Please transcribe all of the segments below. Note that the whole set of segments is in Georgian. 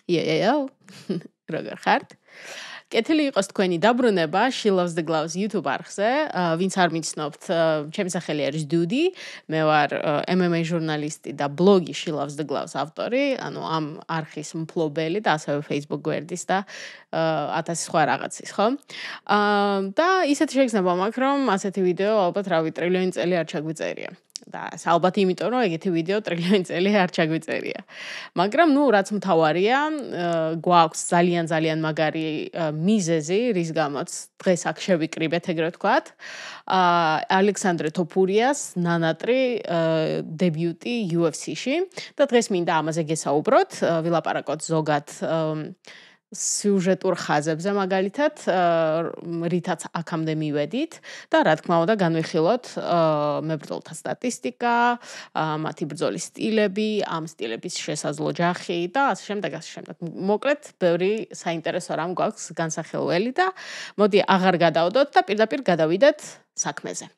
იო. როგორ ხართ? კეთილი იყოს თქვენი დაბრუნება She Loves the Gloves YouTube არხზე. ვინც არ მიცნობთ, ჩემი სახელი არის დუდი. მე ვარ MMA ჟურნალისტი და ბლოგი She Loves the Gloves ავტორი, ანუ ამ არხის მფლობელი და ასევე Facebook გვერდის და 1000 სხვა რაღაცის, ხო? და ისეთი შეგრძნება მაქვს, რომ ასეთი ვიდეო ალბათ რავი ტრილიონი წელი არ ჩაგვიწერია. და ალბათ იმიტომ რომ ეგეთი ვიდეო ტრილიონი წელი არ ჩაგვიწერია. მაგრამ ნუ რაც მთავარია, გვაქვს ძალიან მაგარი მიზეზი, რის გამოც დღეს აქ შევიკრიბეთ, ეგრე ვთქვათ. ალექსანდრე თოფურიას ნანატრი დებიუტი UFC-ში და დღეს მინდა ამაზე გესაუბროთ, ვილაპარაკოთ ზოგად სიუჟეტურ ხაზებზე მაგალითად, რითაც აქამდე მივედით და რა თქმა უნდა განვიხილოთ მებრძოლთა სტატისტიკა, მათი ბრძოლის სტილები, ამ სტილების შესაძლო ჯახი და ასე შემდეგ. მოკლედ, ბევრი საინტერესო რამ გვაქვს განსახილველი და მოდი აღარ გადავდოთ და პირდაპირ გადავიდეთ საქმეზე.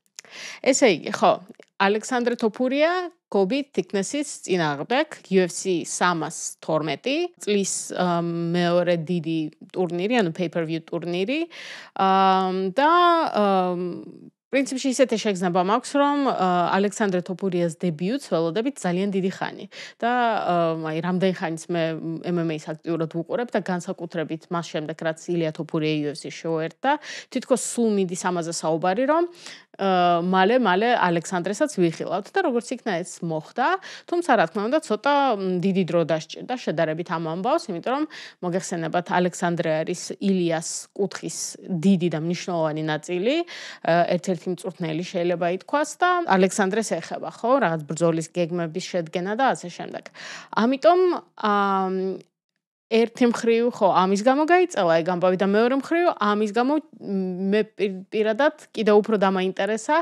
ესე იგი, ხო, ალექსანდრე თოფურია კობი თიკნესის წინააღმდეგ UFC 312 წლის მეორე დიდი ტურნირი, ანუ pay-per-view ტურნირი და პრინციპში ისეთი შეგრძნება მაქვს, რომ ალექსანდრე თოფურიას დებიუტს ველოდებით ძალიან დიდი ხანი და აი რამდენი ხანის მე MMA-ს აქტიურად ვუყურებ და განსაკუთრებით მას შემდეგ რაც ილია თოფურია UFC-ში შეუერთდა, თითქოს სულ მიდის ამაზე საუბარი, რომ მალე ალექსანდრესაც ვიხილავთ და როგორც იქნა ეს მოხდა, თუმცა რა თქმა უნდა ცოტა დიდი დრო დასჭირდა შედარებით ამ ამბავს, იმიტომ რომ მოგეხსენებათ ალექსანდრე არის ილიას კუთხის დიდი და მნიშვნელოვანი ნაწილი, ერთ-ერთი მწვრთნელი შეიძლება ითქვას და ალექსანდრეს ეხება, ხო, რაღაც ბრძოლის გეგმების შედგენა და ასე შემდეგ. ამიტომ ერთი მხრივ ხო ამის გამო გაიწელა ეგ ამბავი და მეორე მხრივ ამის გამო მე პირადად კიდევ უფრო დამაინტერესა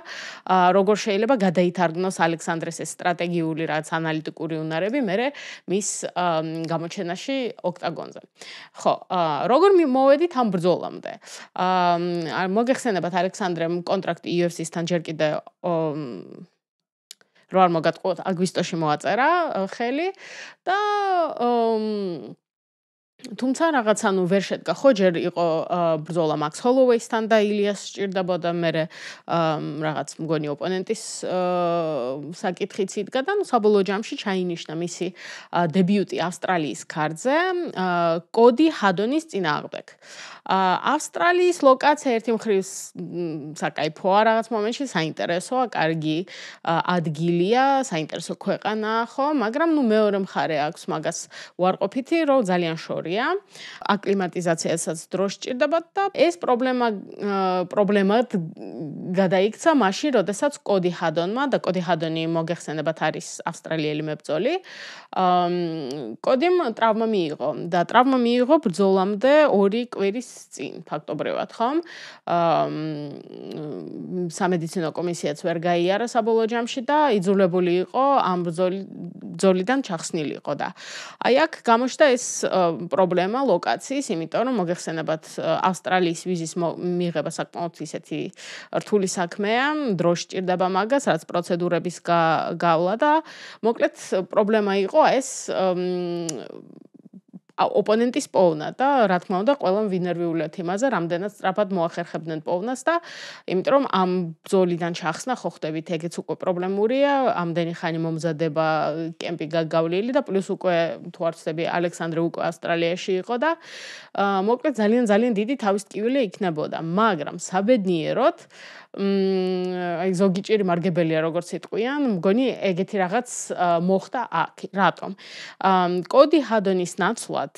როგორ შეიძლება გადაითარგმნოს ალექსანდრეს ეს სტრატეგიული რაც ანალიტიკური უნარები მერე მის გამოჩენაში ოქტაგონზე. ხო, როგორ მოვედით ამ ბრძოლამდე? მოგეხსენებათ ალექსანდრემ კონტრაქტი UFC-სთან ჯერ კიდევ რო არ მოგატყუოთ აგვისტოში მოაწერა ხელი და თუმცა რაღაც ანუ ვერ შედგა ხო ჯერ იყო ბრძოლა მაქს ჰოლოვეისთან და ილიას სჭირდებოდა მერე რაღაც მგონი ოპონენტის საკითხიც იდგა და ნუ საბოლოო ჯამში ჩაინიშნა მისი დებიუტი ავსტრალიის ქარდზე კოდი ჰადონის წინააღმდეგ. ავსტრალიის ლოკაცია ერთი მხრივ საკაიფოა რაღაც მომენტში, საინტერესოა, კარგი ადგილია, საინტერესო ქვეყანაა, ხო, მაგრამ ნუ მეორე მხარე აქვს მაგას უარყოფითი, რომ ძალიან შორია. აკლიმატიზაციასაც დრო სჭირდება და ეს პრობლემად გადაიქცა მაშინ, როდესაც კოდი ჰადონმა და კოდი ჰადონი მოგეხსენებათ არის ავსტრალიელი მებრძოლი. კოდიმ ტრავმა მიიღო და ტრავმა მიიღო ბრძოლამდე 2 კვირის წინ ფაქტობრივად, ხომ? სამედიცინო კომისიაც ვერ გაიარა საბოლოო ჯამში და იძულებული იყო ამ ბრძოლიდან ჩახსნილიყო და აი აქ გამოჩნდა ეს პრობლემა ლოკაციის, იმიტომ რომ მოგეხსენებათ ავსტრალიის ვიზის მიღება საკმაოდ ისეთი რთული საქმეა, დრო სჭირდება მაგას, რაც პროცედურების გავლა და მოკლედ პრობლემა იყო ეს ოპონენტის პოვნა და რა თქმა უნდა ყველამ ვინერვიულეთ იმაზე, რამდენად სწრაფად მოახერხებდნენ პოვნას და იმიტომ რომ ამ ბრძოლიდან ჩახსნა ხო ხდებით, ეგეც უკვე პრობლემურია, ამდენი ხანი მომზადება კემპი გაგავლილი და პლუს უკვე თუ არ ვცდები ალექსანდრე უკვე ავსტრალიაში იყო და მოკლედ ძალიან დიდი თავის ტკივილი იქნებოდა, მაგრამ საბედნიეროდ აი ზოგი ჭირი მარგებელია როგორც იტყვიან, მგონი ეგეთი რაღაც მოხდა აქ. რატომ? კოდი ჰადონის ნაცვლად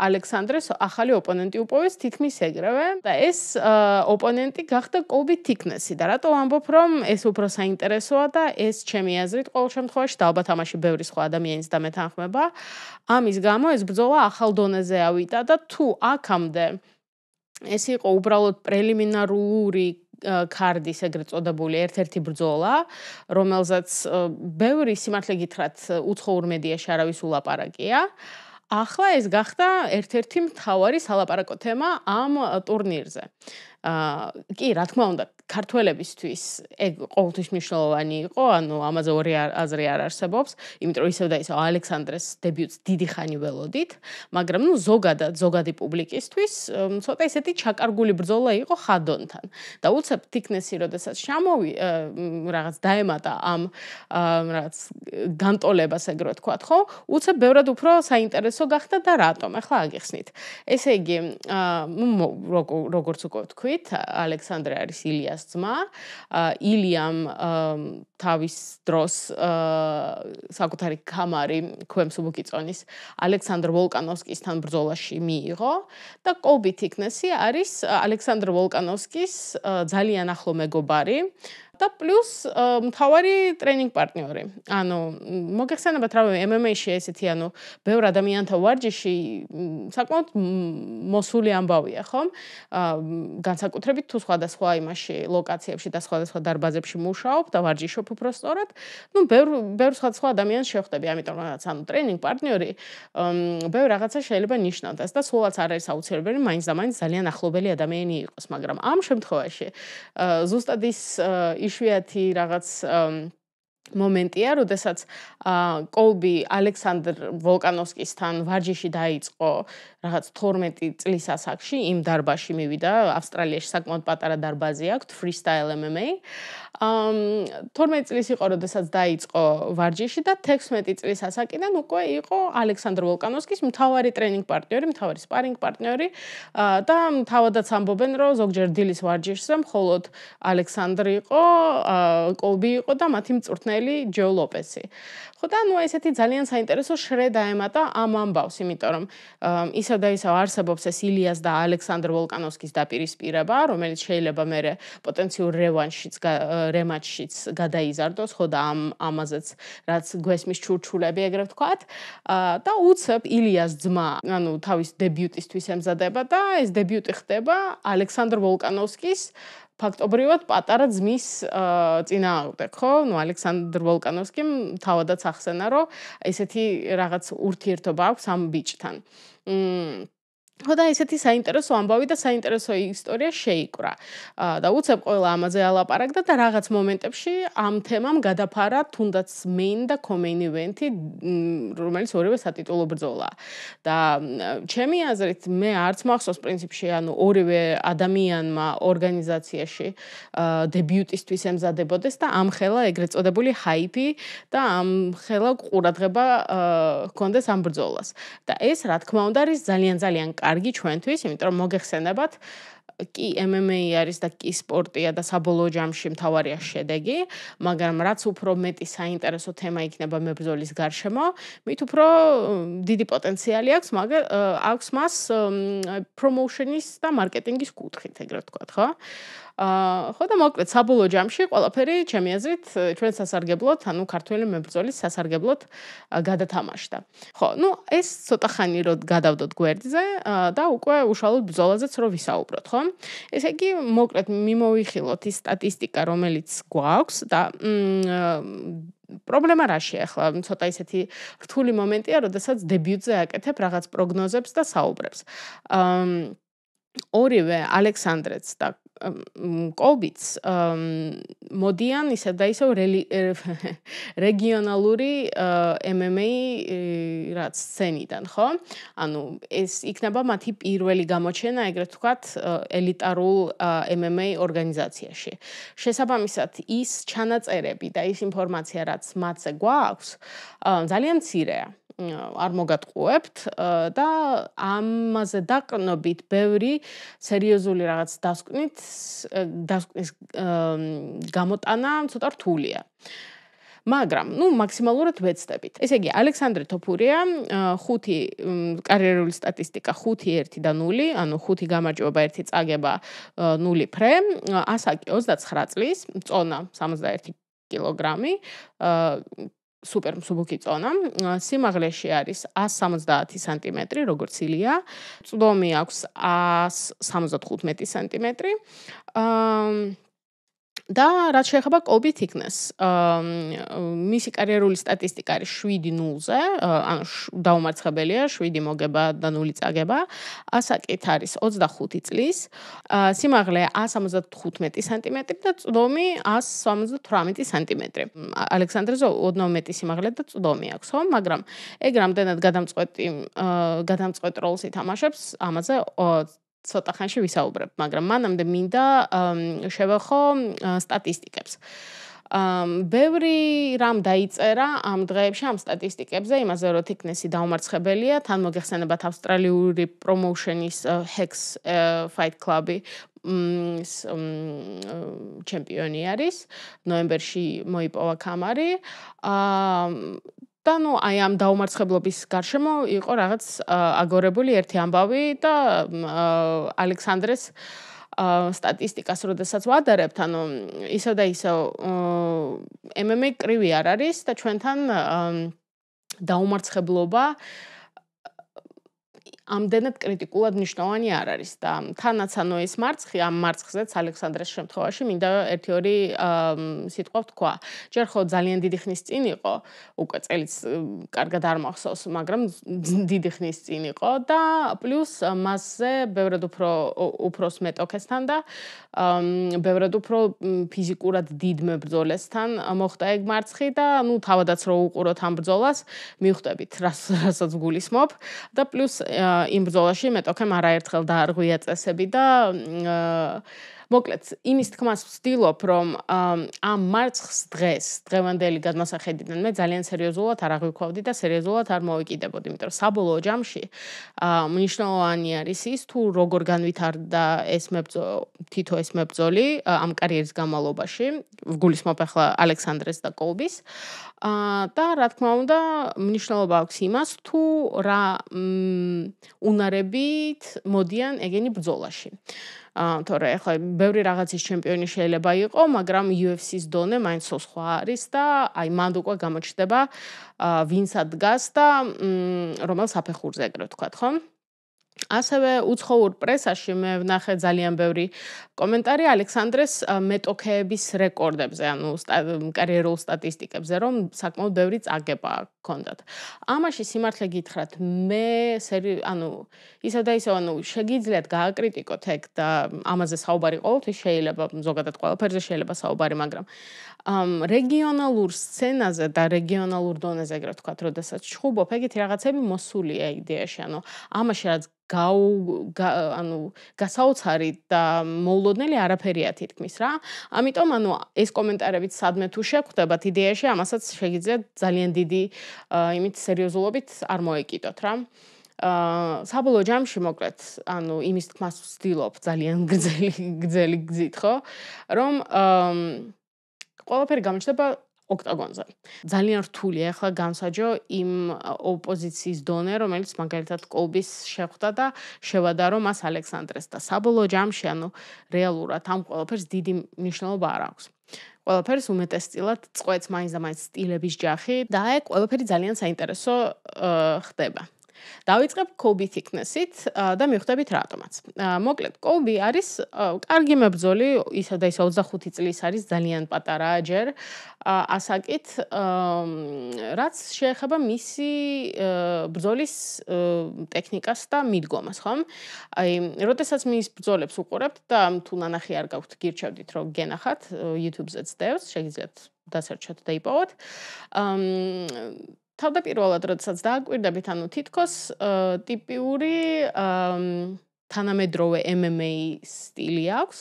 ალექსანდრეს ახალი ოპონენტი უპოვეს თითქმის ეგრევე და ეს ოპონენტი გახდა კობი თიკნესი და რატო ვამბობ რომ ეს უფრო საინტერესოა და ეს ჩემი აზრით ყოველ შემთხვევაში და ალბათ ამაში ბევრი სხვა ადამიანის დამეთანხმება. ამის გამო ეს ბრძოლა ახალ დონეზე ავიდა და თუ აქამდე ეს იყო უბრალოდ პრელიმინარული ქარდის ეგრეთ წოდებული ერთ-ერთი ბრძოლა, რომელზეც ბევრი სიმართლე გითხრათ უცხოურ მედიაში არავის ულაპარაკია. ახლა ეს გახდა ერთ-ერთი მთავარი სალაპარაკო თემა ამ ტურნირზე. კი, რა თქმა უნდა, ქართველებისთვის ეგ ყოველთვის მნიშვნელოვანი იყო, ანუ ამაზე ორი აზრი არ არსებობს, იმიტომ რომ ისევ და ისევ ალექსანდრეს დებიუტს დიდი ხანი ველოდით, მაგრამ ზოგადი პუბლიკისთვის ცოტა ისეთი ჩაკარგული ბრძოლა იყო ხადონთან. და უცებ თიქნესი, როდესაც რაღაც დაემატა ამ რაღაც განტოლებას ეგრე ვთქვათ, ხო? უცებ ბევრად უფრო საინტერესო გახდა და რატომ? ახლა აგიხსნით. ესე იგი, როგორც უკვე ვთქვით, ალექსანდრე არის ილიას ძმა. ილიამ თავის დროს საკუთარი ქამარი ქვემსუბუქი-წონის ალექსანდრ ვოლკანოვსკისთან ბრძოლაში მიიღო და კოლბი თიქნესი არის ალექსანდრ ვოლკანოვსკის ძალიან ახლო მეგობარი და პლუს მთავარი ტრენინგ პარტნიორი. ანუ მოგეხსენებათ რავი MMA-ში ესეთი ანუ ბევრ ადამიანთა ვარჯიში საკმაოდ მოსული ამბავია, ხომ? განსაკუთრებით თუ სხვადასხვა იმაში ლოკაციებში და სხვადასხვა დარბაზებში მუშაობ და ვარჯიშობ უფრო სწორად, ბევრ სხვადასხვა ადამიანს შევხვდები, ამიტომ რაღაც ანუ ტრენინგ პარტნიორი ბევრ რაღაცა შეიძლება ნიშნავდეს და სულაც არ არის აუცილებელი მაინც და მაინც ძალიან ახლობელი ადამიანი იყოს, მაგრამ ამ შემთხვევაში ზუსტად ის იშვიათი რაღაც მომენტია, როდესაც კოლბი ალექსანდრ ვოლკანოვსკისთან ვარჯიში დაიწყო რაღაც 12 წლის ასაკში, იმ დარბაზში მივიდა, ავსტრალიაში საკმაოდ პატარა დარბაზი აქვს, freestyle MMA. 12 წლის იყო, როდესაც დაიწყო ვარჯიში და 16 წლის ასაკიდან უკვე იყო ალექსანდრ ვოლკანოვსკის მთავარი ტრენინგ პარტნიორი, მთავარი სპარინგ პარტნიორი და თავადაც ამბობენ, რომ ზოგჯერ დილის ვარჯიშზე მხოლოდ ალექსანდრ იყო, კოლბი იყო და მათი მწვრთნელი ჯო ლოპესი. ხო და ნუ ესეთი ძალიან საინტერესო შრე დაემატა ამ ამბავს, იმიტომ რომ ისევ და ისევ არსებობს ეს ილიას და ალექსანდრ ვოლკანოვსკის დაპირისპირება, რომელიც შეიძლება მერე პოტენციურ რემატჩშიც გადაიზარდოს, ხო და ამაზეც რაც გვესმის ჩურჩულები ეგრე ვთქვათ. და უცებ ილიას ძმა, ანუ თავის დებიუტისთვის ემზადება და ეს დებიუტი ხდება ალექსანდრ ვოლკანოვსკის ფაქტობრივად პატარა ძმის წინააღმდეგ, ხო? ნუ ალექსანდრ ვოლკანოვსკიმ თავადაც ახსენა, რომ ესეთი რაღაც ურთიერთობა აქვს ამ ბიჭთან. ხო და ესეთი საინტერესო ამბავი და საინტერესო ისტორია შეიკვრა. და უცებ ყველა ამაზე ალაპარაკდა და რაღაც მომენტებში ამ თემამ გადაფარა თუნდაც main და co-main event-ი, რომელიც ორივე სატიტულო ბრძოლაა. და ჩემი აზრით მე არც მახსოვს პრინციპში, ანუ ორივე ადამიანმა ორგანიზაციაში დებიუტისთვის ემზადებოდეს და ამ ხელა ეგრეთ წოდებული ჰაიპი და ამ ხელა ყურადღება ჰქონდეს ამ ბრძოლას. და ეს რა თქმა უნდა არის ძალიან კარგი ჩვენთვის, იმიტომ რომ მოგეხსენებათ, კი MMA არის და კი სპორტია და საბოლოო ჯამში მთავარია შედეგი, მაგრამ რაც უფრო მეტი საინტერესო თემა იქნება მებრძოლის გარშემო, მით უფრო დიდი პოტენციალი აქვს მას პრომოუშენის და მარკეტინგის კუთხით, ეგრე ვთქვათ, ხო? ხო და მოკლედ საბოლოო ჯამში ყველაფერი ჩემი აზრით ჩვენ სასარგებლოდ, ანუ ქართველი მებრძოლის სასარგებლოდ გადათამაშდა. ხო, ნუ ეს ცოტა ხანი რო გადავდოთ გვერდზე და უკვე უშუალოდ ბრძოლაზეც რო ვისაუბროთ, ხო? ესე იგი, მოკლედ მიმოვიხილოთ ის სტატისტიკა, რომელიც გვაქვს და პრობლემა რაშია ახლა, ცოტა ისეთი რთული მომენტია, როდესაც დებიუტზე აკეთებ რაღაც პროგნოზებს და საუბრებს. ორივე ალექსანდრეც და კოლბიც მოდიან ისევ და ისევ რეგიონალური MMA რაც სცენიდან, ხო? ანუ ეს იქნება მათი პირველი გამოჩენა, ეგრეთ ვთქვათ, ელიტარულ MMA ორგანიზაციაში. შესაბამისად, ის ჩანაწერები და ის ინფორმაცია, რაც მათზე გვაქვს, ძალიან მცირეა. არ მოგატყუებთ და ამაზე დაყრდნობით ბევრი სერიოზული რაღაც დასკვნის გამოტანა ცოტა რთულია. მაგრამ, მაქსიმალურად ვეცდებით. ესე იგი, ალექსანდრე თოფურია, 5 კარიერული სტატისტიკა 5-1 და 0, ანუ 5 გამარჯვება, 1 წაგება, 0 ფრე, ასაკი 29 წლის, წონა 61 კილოგრამი, სუპერ მსუბუქი წონა, სიმაღლეში არის 170 სანტიმეტრი, როგორც ილია, წვდომი აქვს 175 სანტიმეტრი. და რაც შეეხება კოლბი თიკნეს, მისი კარიერული სტატისტიკა არის 7-0-ზე, ანუ დაუმარცხებელია, 7 მოგება და 0 წაგება. ასაკით არის 25 წლის, სიმაღლე 175 სანტიმეტრი და წვდომი 178 სანტიმეტრი. ალექსანდრეზე ოდნავ მეტი სიმაღლე და წვდომი აქვს, ხო? მაგრამ ეგ რამდენად გადამწყვეტ როლს ითამაშებს, ამაზე ცოტა ხანში ვისაუბრებ, მაგრამ მანამდე მინდა შევეხო სტატისტიკებს. ბევრი რამ დაიწერა ამ დღეებში ამ სტატისტიკებზე, იმაზე რომ თიკნესი დაუმარცხებელია, თან მოგეხსენებათ ავსტრალიური პრომოუშენის Hex Fight Club-ი ჩემპიონი არის, ნოემბერში მოიპოვა კამარი. და აი ამ დაუმარცხებლობის გარშემო იყო რაღაც აგორებული ერთი ამბავი და ალექსანდრეს სტატისტიკას როდესაც ვადარებთ, ისევ და ისევ MMA კრივი არ არის და ჩვენთან დაუმარცხებლობა ამდენად კრიტიკულად მნიშვნელოვანი არ არის და თანაც ეს მარცხი ამ მარცხზეც ალექსანდრეს შემთხვევაში მინდა 1-2 სიტყვა ვთქვა. ჯერ ხო ძალიან დიდი ხნის წინ იყო, უკვე წელიც კარგად არ მახსოვს, მაგრამ დიდი ხნის წინ იყო და პლუს მასზე ბევრად უფროს მეტოქესთან და ბევრად უფრო ფიზიკურად დიდ მებრძოლესთან მოხდა ეგ მარცხი და თავადაც რო უყუროთ ამ ბრძოლას, მივხვდებით რასაც გულისმობ და პლუს იმ ბრძოლაში მეტოქემ არაერთხელ დაარღვია წესები და მოკლედ იმის თქმას ვცდილობ, რომ ამ მარცხს დღევანდელი გადმოსახედიდან მე ძალიან სერიოზულად არ აღვიქვავდი და სერიოზულად არ მოვიკიდებოდი, იმიტომ რომ საბოლოო ჯამში მნიშვნელოვანი არის ის თუ როგორ განვითარდა თითო ეს მებრძოლი ამ კარიერის განმავლობაში, ვგულისმობ ახლა ალექსანდრეს და კოლბის. და რა თქმა უნდა, მნიშვნელობა აქვს იმას, თუ რა უნარებით მოდიან ეგენი ბრძოლაში. თორე ახლა ბევრი რაღაცის ჩემპიონი შეიძლება იყო, მაგრამ UFC-ს დონე მაინც სხვა არის და აი მანდ უკვე გამოჩნდება ვინც ადგას და რომელ საფეხურზე ეგრეთ ვთქვათ, ხო? ასევე უცხოურ პრესაში მე ვნახე ძალიან ბევრი კომენტარი ალექსანდრეს მეტოქეების რეკორდებზე, კარიერულ სტატისტიკებზე, რომ საკმაოდ ბევრი წაგება ჰქონდათ. ამაში სიმართლე გითხრათ, მე ისევ და ისევ შეგიძლიათ გააკრიტიკოთ ეგ და ამაზე საუბარი ყოველთვის შეიძლება, ზოგადად ყველაფერზე შეიძლება საუბარი, მაგრამ რეგიონალურ სცენაზე და რეგიონალურ დონეზე ეგრეთ ვთქვათ, როდესაც ჩხუბობ, ეგეთი რაღაცები მოსულია იდეაში, ამაში რაც გასაოცარი და მოულოდნელი არაფერია თითქმის რა. ამიტომ ეს კომენტარებიც სადმე თუ შეგხვდებათ იდეაში, ამასაც შეგიძლიათ ძალიან დიდი იმით სერიოზულობით არ მოეკიდოთ რა. საბოლოო ჯამში მოკლედ, იმის თქმას ვცდილობ ძალიან გრძელი გზით, ხო? რომ ყველაფერი გამოჩნდება ოქტაგონზე. ძალიან რთულია ახლა განსაჯო იმ ოპოზიციის დონე, რომელიც მაგალითად კოლბის შეხვდა და შევადარო მას ალექსანდრეს და საბოლოო ჯამში, რეალურად ამ ყველაფერს დიდი მნიშვნელობა არ აქვს. ყველაფერს უმეტესწილად წყვეტს მაინც და მაინც სტილების ჯახი და ეგ ყველაფერი ძალიან საინტერესო ხდება. დავიწყებ კოლბი თიკნესით და მივხვდებით რატომაც. მოკლედ, კოლბი არის კარგი მებრძოლი, ისევ და ისევ 25 წლის არის, ძალიან პატარაა ჯერ ასაკით, რაც შეეხება მისი ბრძოლის ტექნიკას და მიდგომას, ხო? აი, როდესაც მის ბრძოლებს უყურებთ და თუ ნანახი არ გაქვთ, გირჩევდით, რომ გენახათ, YouTube-ზეც დევს, შეგიძლიათ დასერჩოთ და იპოვოთ. თავდაპირველად, როდესაც დააკვირდებით, თითქოს ტიპიური თანამედროვე MMA სტილი აქვს.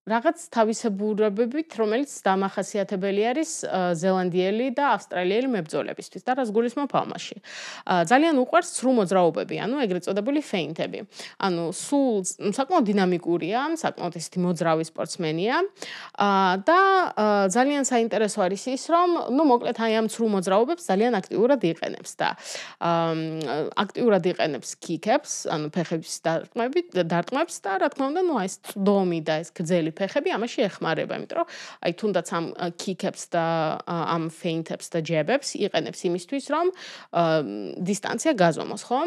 რაღაც თავისებურებებით, რომელიც დამახასიათებელი არის ზელანდიელი და ავსტრალიელი მებრძოლებისთვის და რაც გულისხმობ ამაში. ძალიან უყვარს სრულ მოძრაობები, ეგრეთ წოდებული ფეინტები. სულ საკმაოდ დინამიკურია, საკმაოდ ესეთი მოძრავი სპორტსმენია და ძალიან საინტერესო არის ის, რომ მოკლედ აი ამ სრულ მოძრაობებს ძალიან აქტიურად იყენებს და აქტიურად იყენებს კიკებს, ფეხების დარტყმებს და რა თქმა უნდა, ეს წვდომი და ეს გრძელი ფეხები ამაში ეხმარება, იმიტომ რომ აი თუნდაც ამ კიკებს და ამ ფეინტებს და ჯებებს იყენებს იმისთვის, რომ დისტანცია გაზომოს, ხო?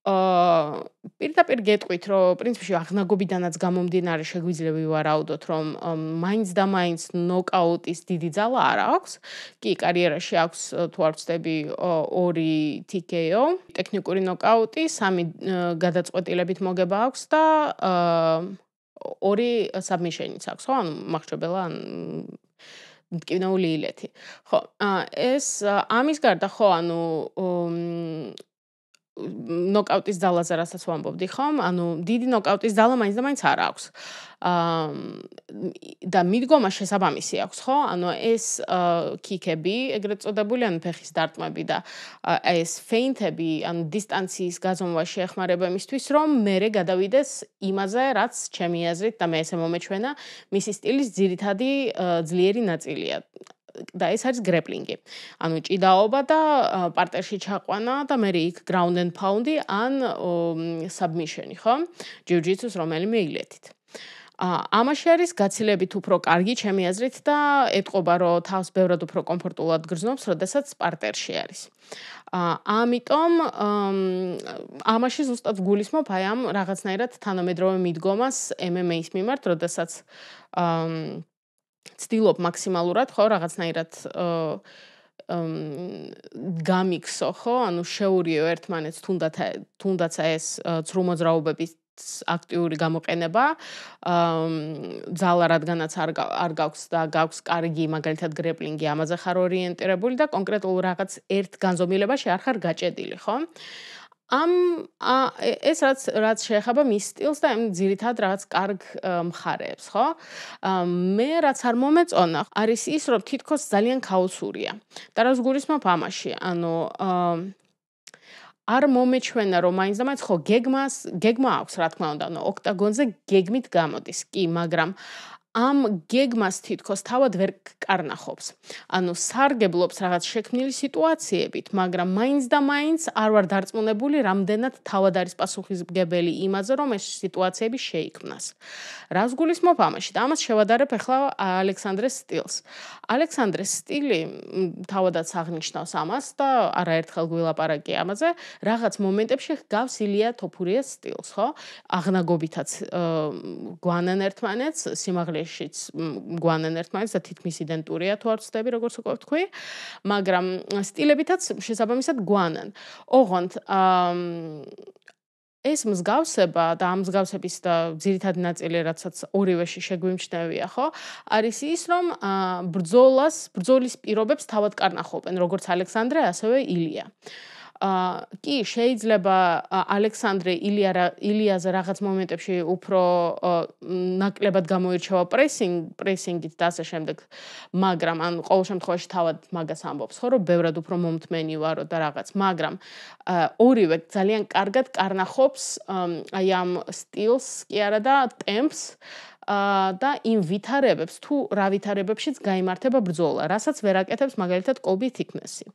პირდაპირ გეტყვით, რომ პრინციპში აღნაგობიდანაც გამომდინარე შეგვიძლია ვივარაუდოთ, რომ მაინც და მაინც ნოკაუტის დიდი ძალა არ აქვს. კი, კარიერაში აქვს თუ არ ვცდები 2 TKO, ტექნიკური ნოკაუტი, 3 გადაწყვეტილებით მოგება აქვს და 2 submission-იც აქვს, ხო? ანუ მახრჩობელა მტკივნეული ილეთი. ხო, ეს ამის გარდა ხო, ანუ ნოკაუტის ძალაზე რასაც ვამბობდი, ხომ? ანუ დიდი ნოკაუტის ძალა მაინც და მაინც არ აქვს. და მიდგომა შესაბამისი აქვს, ხო? ანუ ეს კიკები, ეგრეთ წოდებული, ანუ ფეხის დარტყმები და ეს ფეინტები, ანუ დისტანციის გაზომვა შეეხმარება იმისთვის, რომ მერე გადავიდეს იმაზე, რაც ჩემი აზრით და მე ესე მომეჩვენა, მისი სტილის ძირითადი ძლიერი ნაწილია. და ეს არის გრეპლინგი. ანუ ჭიდაობა და პარტერში ჩაყვანა და მე იქ ground and pound-ი ან submission-ი, ხო? ჯიუ-ჯიტსუს რომელიმე ილეთით. ამაში არის გაცილებით უფრო კარგი ჩემი აზრით და ეტყობა, რომ თავს ბევრად უფრო კომფორტულად გრძნობს, როდესაც პარტერში არის. ამიტომ ამაში ზუსტად გულისხმობ აი ამ რაღაცნაირად თანამედროვე მიდგომას MMA-ის მიმართ, როდესაც ცდილობ მაქსიმალურად, ხო, რაღაცნაირად გამიქსო, ხო, ანუ შეურიო ერთმანეთს თუნდაც ეს ცრუმოძრაობების აქტიური გამოყენება, ძალა რადგანაც არ გაქვს და გაქვს კარგი, მაგალითად გრეპლინგი, ამაზე ხარ ორიენტირებული და კონკრეტულ რაღაც ერთ განზომილებაში არ ხარ გაჭედილი, ხო? ეს რაც შეეხება მის სტილს და ამ ძირითად რაღაც კარგ მხარეებს, ხო? მე რაც არ მომეწონა, არის ის, რომ თითქოს ძალიან ქაოსურია. და რაც გულისხმობ ამაში, ანუ არ მომეჩვენა, რომ მაინც და მაინც ხო გეგმა აქვს, რა თქმა უნდა, ანუ ოქტაგონზე გეგმით გამოდის, კი, მაგრამ ამ გეგმას თითქოს თავად ვერ კარნახობს. ანუ სარგებლობს რაღაც შექმნილი სიტუაციებით, მაგრამ მაინც და მაინც არ ვარ დარწმუნებული, რამდენად თავად არის პასუხისმგებელი იმაზე, რომ ეს სიტუაციები შეიქმნას. რას გულისხმობ ამაში? და ამას შევადარებ ახლა ალექსანდრეს სტილს. ალექსანდრეს სტილი თავადაც აღნიშნავს ამას და არაერთხელ გვილაპარაკე ამაზე, რაღაც მომენტებში გავს ილია თოფურიას სტილს, ხო? აღნაგობითაც გვანან ერთმანეთს, სიმაღლეშიც გვანან ერთმანეთს და თითქმის იდენტურია თუ არ ვცდები, როგორც უკვე ვთქვი, მაგრამ სტილებითაც შესაბამისად გვანან. ოღონდ ეს მსგავსება და ამ მსგავსების და ძირითადი ნაწილი, რაცაც ორივეში შეგვიმჩნევია, ხო, არის ის, რომ ბრძოლის პირობებს თავად კარნახობენ, როგორც ალექსანდრე, ასევე ილია. კი, შეიძლება ალექსანდრე ილიაზე რაღაც მომენტებში უფრო ნაკლებად გამოირჩევა პრესინგით და ასე შემდეგ, მაგრამ ან ყოველ შემთხვევაში თავად მაგას ამბობს, ხო, რომ ბევრად უფრო მომთმენი ვარო და რაღაც, მაგრამ ორივე ძალიან კარგად კარნახობს აი ამ სტილს, კი არა და ტემპს და იმ ვითარებებს, თუ რა ვითარებებშიც გაიმართება ბრძოლა, რასაც ვერ აკეთებს მაგალითად კოლბი თიქნესი.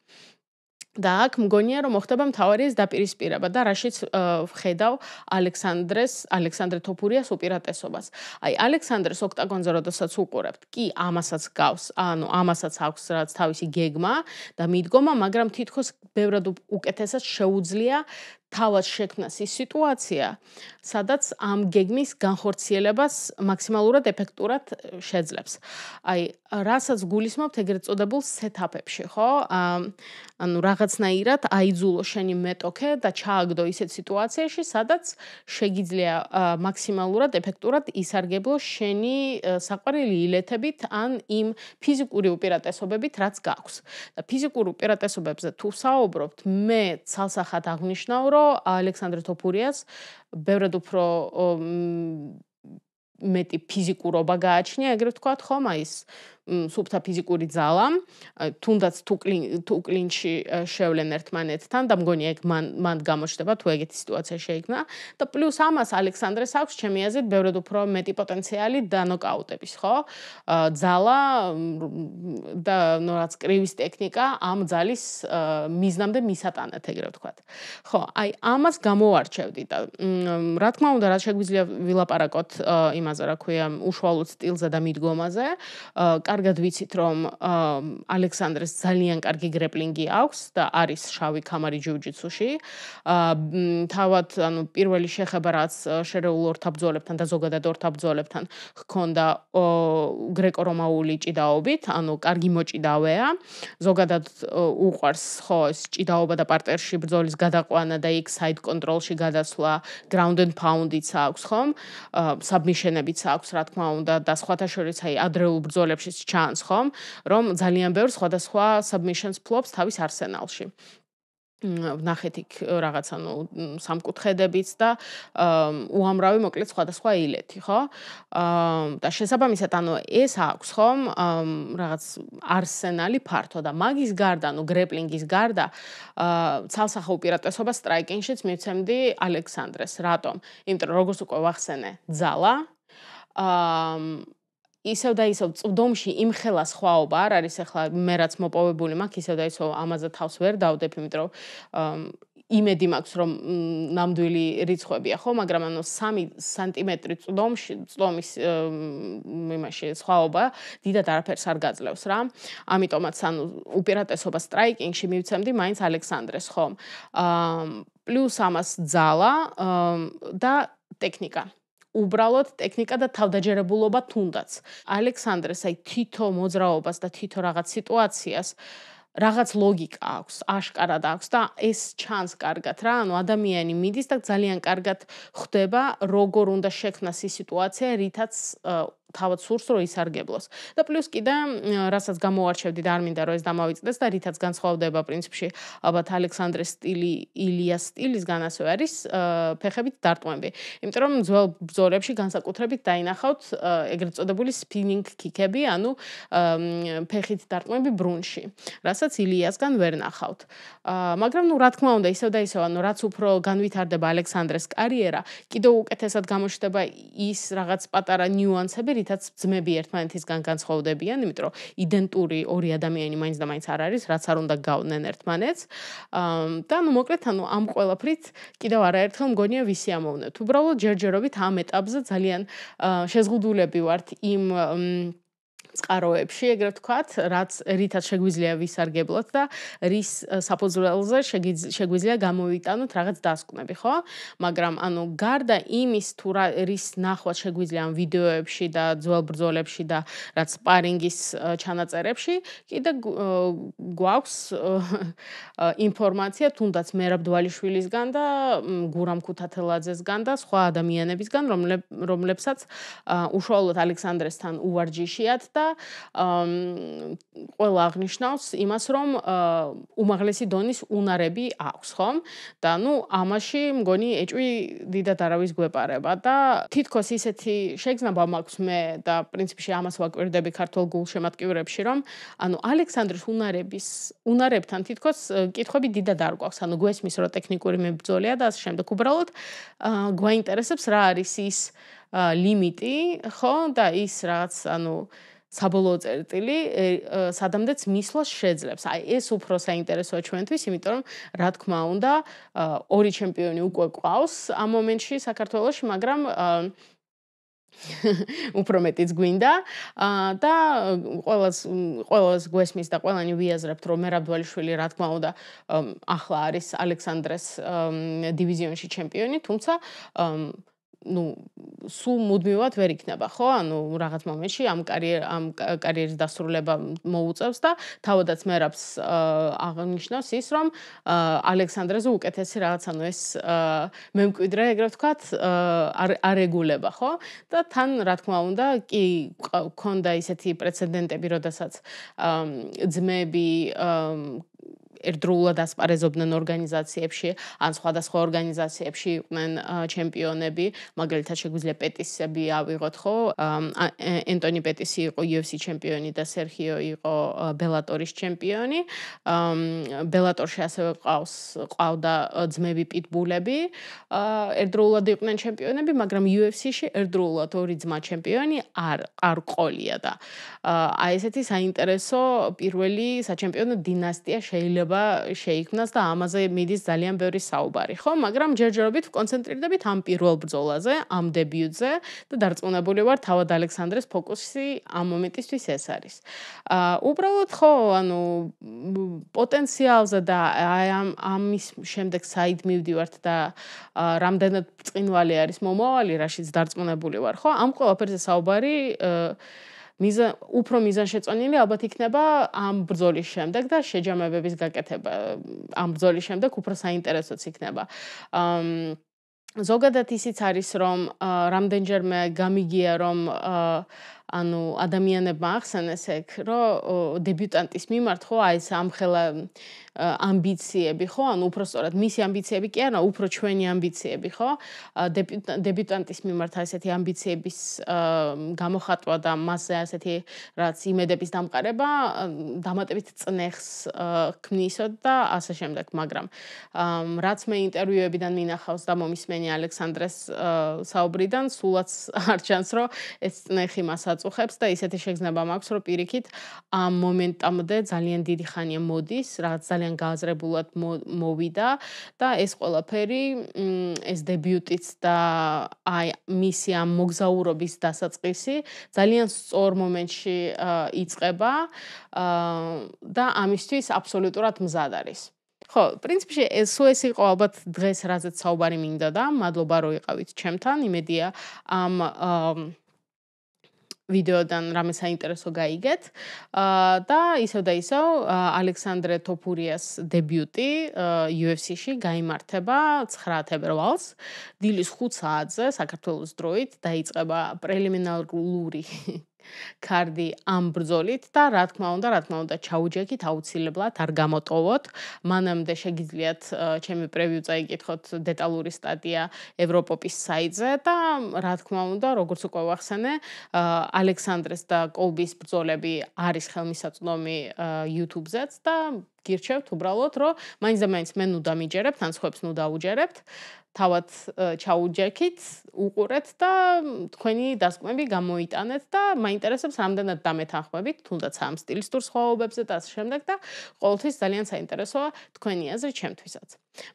და აქ მგონია, რომ მოხდება მთავარი ეს დაპირისპირება და რაშიც ვხედავ ალექსანდრე თოფურიას უპირატესობას. აი, ალექსანდრეს ოქტაგონზე როდესაც უყურებთ, კი, ამასაც გავს, ანუ ამასაც აქვს რაც თავისი გეგმა და მიდგომა, მაგრამ თითქოს ბევრად უკეთესად შეუძლია თავად შექმნას ის სიტუაცია, სადაც ამ გეგმის განხორციელებას მაქსიმალურად ეფექტურად შეძლებს. აი, რასაც გულისხმობთ ეგრეთ წოდებულ სეტაპებში, ხო? ანუ რაღაცნაირად აიძულო შენი მეტოქე და ჩააგდო ისეთ სიტუაციაში, სადაც შეგიძლია მაქსიმალურად ეფექტურად ისარგებლო შენი საყვარელი ილეთებით ან იმ ფიზიკური უპირატესობებით, რაც გაქვს. და ფიზიკურ უპირატესობებზე თუ საუბრობთ, მე ცალსახად აღნიშნავ, რომ ალექსანდრე თოფურიას ბევრად უფრო მეტი ფიზიკურობა გააჩნია, ეგრეთ ვთქვათ, ხომ, აი ეს სუფთა ფიზიკური ძალა, თუნდაც თუ კლინჩი შევლენ ერთმანეთთან და მგონია ეგ მან გამოჩნდება თუ ეგეთი სიტუაცია შეიქმნა და პლუს ამას ალექსანდრეს აქვს ჩემი აზრით ბევრად უფრო მეტი პოტენციალი დანოკაუტების, ხო? ძალა და რაც კრივის ტექნიკა ამ ძალის მიზნამდე მისატანად, ეგრეთ ვთქვათ. ხო, აი ამას გამოვარჩევდი და რა თქმა უნდა, რაც შეგვიძლია ვილაპარაკოთ იმაზე, რა ქვია, უშუალოდ სტილზე და მიდგომაზე, კარგად ვიცით, რომ ალექსანდრეს ძალიან კარგი გრეპლინგი აქვს და არის შავი ქამარი ჯიუ-ჯიტსუში. თავად, პირველი შეხება რაც შერეულ ორთაბრძოლებთან და ზოგადად ორთაბრძოლებთან ჰქონდა გრეკო-რომაული ჭიდაობით, კარგი მოჭიდავეა. ზოგადად უყვარს ხო ეს ჭიდაობა და პარტერში ბრძოლის გადაყვანა და იქ საიდ კონტროლში გადასვლა, ground and pound-იც აქვს ხომ? საბმიშენებიც აქვს, რა თქმა უნდა, და სხვათა შორის ადრეულ ბრძოლებშიც ჩანს ხომ, რომ ძალიან ბევრ სხვადასხვა submissions ფლობს თავის არსენალში. ვნახეთ იქ რაღაც სამკუთხედებიც და უამრავი მოკლედ სხვადასხვა ილეთი, ხო? და შესაბამისად, ეს აქვს ხომ, რაღაც არსენალი ფართო და მაგის გარდა, გრეპლინგის გარდა, ცალსახე უპირატესობა სტრაიკინგშიც მივცემდი ალექსანდრეს. რატომ? იმიტომ რომ როგორც უკვე ვახსენე, ძალა ისევ და ისევ წვდომში იმხელა სხვაობა არ არის, ახლა მე რაც მოპოვებული მაქვს, ისევ და ისევ ამაზე თავს ვერ დავდებ, იმიტომ რომ იმედი მაქვს, რომ ნამდვილი რიცხვებია, ხო, მაგრამ 3 სანტიმეტრი წვდომის იმაში სხვაობა დიდად არაფერს არ გაძლევს რა. ამიტომაც უპირატესობა სტრაიკინგში მივცემდი მაინც ალექსანდრეს, ხო. პლუს ამას ძალა და ტექნიკა. უბრალოდ ტექნიკა და თავდაჯერებულობა თუნდაც. ალექსანდრეს თითო მოძრაობას და თითო რაღაც სიტუაციას რაღაც ლოგიკა აქვს, აშკარად აქვს და ეს ჩანს კარგად რა. ადამიანი მიდის და ძალიან კარგად ხვდება, როგორ უნდა შექმნას ის სიტუაცია, რითაც თავად სურს რომ ისარგებლოს. და პლუს კიდე, რასაც გამოვარჩევდი და არ მინდა რომ ეს დამავიწყდეს და რითაც განსხვავდება პრინციპში ალბათ ალექსანდრეს სტილი ილიას სტილისგან, ასევე არის ფეხებით დარტყმები. იმიტომ რომ ძველ ბრძოლებში განსაკუთრებით დაინახავთ ეგრეთ წოდებული სპინინგ კიკები, ფეხით დარტყმები ბრუნში, რასაც ილიასგან ვერ ნახავთ. მაგრამ რა თქმა უნდა, ისევ და ისევ, რაც უფრო განვითარდება ალექსანდრეს კარიერა, კიდევ უკეთესად გამოჩნდება ის რაღაც პატარა ნიუანსები, რითაც ძმები ერთმანეთისგან განსხვავდებიან, იმიტომ რომ იდენტური ორი ადამიანი მაინც და მაინც არ არის, რაც არ უნდა გავდნენ ერთმანეთს. და მოკლედ, ამ ყველაფრით კიდევ არაერთხელ მგონია ვისიამოვნებთ. უბრალოდ ჯერჯერობით ამ ეტაპზე ძალიან შეზღუდულები ვართ იმ წყაროებში, ეგრეთ ვთქვათ, რითაც შეგვიძლია ვისარგებლოთ და რის საფუძველზე შეგვიძლია გამოვიტანოთ რაღაც დასკვნები, ხო? მაგრამ გარდა იმის თუ რის ნახვა შეგვიძლია ამ ვიდეოებში და ძველ ბრძოლებში და რაც სპარინგის ჩანაწერებში, კიდე გვაქვს ინფორმაცია თუნდაც მერაბ დვალიშვილისგან და გურამ ქუთათელაძესგან და სხვა ადამიანებისგან, რომლებსაც უშუალოდ ალექსანდრესთან უვარჯიშიათ და ყველა აღნიშნავს იმას, რომ უმაღლესი დონის უნარები აქვს, ხომ? და ამაში მგონი ეჭვი დიდად არავის გვეპარება და თითქოს ისეთი შეგრძნება მაქვს მე და პრინციპში ამას ვაკვირდები ქართულ გულშემატკივრებში, რომ ალექსანდრეს უნარებთან თითქოს კითხვები დიდად არ გვაქვს. გვესმის რომ ტექნიკური მებრძოლია და ასე შემდეგ. უბრალოდ გვაინტერესებს რა არის ის ლიმიტი, ხო? და ის რაც საბოლოო წერტილი, სადამდეც მისვლას შეძლებს. ეს უფრო საინტერესოა ჩვენთვის, იმიტომ რომ რა თქმა უნდა, ორი ჩემპიონი უკვე ყავს ამ მომენტში საქართველოში, მაგრამ უფრო მეტიც გვინდა და ყველას გვესმის და ყველანი ვიაზრებთ, რომ მერაბ დვალიშვილი რა თქმა უნდა ახლა არის ალექსანდრეს დივიზიონში ჩემპიონი, თუმცა სულ მუდმივად ვერ იქნება, ხო? რაღაც მომენტში ამ კარიერის დასრულება მოუწევს და თავადაც მერაბს აღნიშნავს ის, რომ ალექსანდრეზე უკეთესი რაღაც ეს მემკვიდრე, ეგრეთ ვთქვათ, არ ეგულება, ხო? და თან რა თქმა უნდა, კი ქონდა ისეთი პრეცედენტები, როდესაც ძმები ერთდროულად ასპარეზობდნენ ორგანიზაციებში, ან სხვადასხვა ორგანიზაციებში იყვნენ ჩემპიონები, მაგალითად შეგვიძლია პეტისები ავიღოთ, ხო? ენტონი პეტისი იყო UFC ჩემპიონი და სერხიო იყო ბელატორის ჩემპიონი. ბელატორში ასევე ყავდა ძმები პიტბულები, ერთდროულად იყვნენ ჩემპიონები, მაგრამ UFC-ში ერთდროულად ორი ძმა ჩემპიონი არ ყოლია და ესეთი საინტერესო პირველი საჩემპიონო დინასტია შეიძლება ძლიერება შეიქმნას და ამაზე მიდის ძალიან ბევრი საუბარი, ხო? მაგრამ ჯერჯერობით ვკონცენტრირდებით ამ პირველ ბრძოლაზე, ამ დებიუტზე და დარწმუნებული ვარ, თავად ალექსანდრეს ფოკუსი ამ მომენტისთვის ეს არის. უბრალოდ ხო, ანუ პოტენციალზე და აი ამის შემდეგ საით მივდივართ და რამდენად ბრწყინვალე არის მომავალი, რაშიც დარწმუნებული ვარ, ხო? ამ ყველაფერზე საუბარი უფრო მიზანშეწონილი ალბათ იქნება ამ ბრძოლის შემდეგ და შეჯამებების გაკეთება ამ ბრძოლის შემდეგ უფრო საინტერესოც იქნება. ზოგადად ისიც არის, რომ რამდენჯერმე გამიგია, რომ ანუ ადამიანებმა ახსენეს ეგ, რომ დებიუტანტის მიმართ ხო აი ეს ამხელა ამბიციები, ხო? ანუ უფრო სწორად მისი ამბიციები კი არა, უფრო ჩვენი ამბიციები, ხო? დებიუტანტის მიმართ ასეთი ამბიციების გამოხატვა და მასზე ასეთი რაც იმედების დამყარება დამატებით წნეხს ქმნისო და ასე შემდეგ, მაგრამ რაც მე ინტერვიუებიდან მინახავს და მომისმენი ალექსანდრეს საუბრიდან, სულაც არ ჩანს, რომ ეს წნეხი მას აწუხებს და ისეთი შეგრძნება მაქვს, რომ პირიქით ამ მომენტამდე ძალიან დიდი ხანია მოდის, რაც ძალიან გააზრებულად მოვიდა და ეს ყველაფერი ეს დებიუტიც და აი მისი ამ მოგზაურობის დასაწყისი ძალიან სწორ მომენტში იწყება და ამისთვის აბსოლუტურად მზად არის. ხო, პრინციპში ეს იყო ალბათ დღეს რაზეც საუბარი მინდა და მადლობა რომ იყავით ჩემთან. იმედია ამ ვიდეოდან რამე საინტერესო გაიგეთ. და ისევ და ისევ ალექსანდრე თოფურიას დებიუტი UFC-ში გაიმართება 9 თებერვალს დილის 5 საათზე საქართველოს დროით დაიწყება პრელიმინარული კარდი ამ ბრძოლით და რა თქმა უნდა ჩაუჯექით აუცილებლად არ გამოტოვოთ. მანამდე შეგიძლიათ ჩემი პრევიუ წაიკითხოთ დეტალური სტატია ევროპოპის საიტზე და რა თქმა უნდა როგორც უკვე ვახსენე ალექსანდრეს და კოლბის ბრძოლები არის ხელმისაწვდომი YouTube-ზეც და გირჩევთ უბრალოდ რომ მაინც და მაინც მე ნუ დამიჯერებთ ან სხვებს ნუ დაუჯერებთ. თავად ჩაუჯექით, უყურეთ და თქვენი დასკვნები გამოიტანეთ და მაინტერესებს რამდენად დამეთანხმებით, თუნდაც ამ სტილისტურ სხვაობებზე და ასე შემდეგ და ყოველთვის ძალიან საინტერესოა თქვენი აზრი ჩემთვისაც.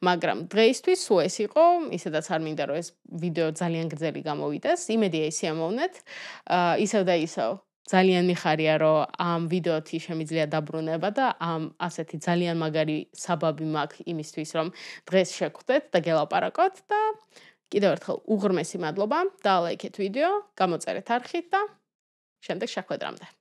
მაგრამ დღეისთვის სულ ეს იყო, ისედაც არ მინდა რომ ეს ვიდეო ძალიან გრძელი გამოვიდეს, იმედია ისე ამოვნეთ. ისევ და ისევ ძალიან მიხარია რომ ამ ვიდეოთი შემიძლია დაბრუნება და ამ ასეთი ძალიან მაგარი საბაბი მაქვს იმისთვის რომ დღეს შეგხვდეთ და გელაპარაკოთ და კიდევ ერთხელ უღრმესი მადლობა, დალაიქეთ ვიდეო, გამოწერეთ არხით და შემდეგ შეხვედრამდე.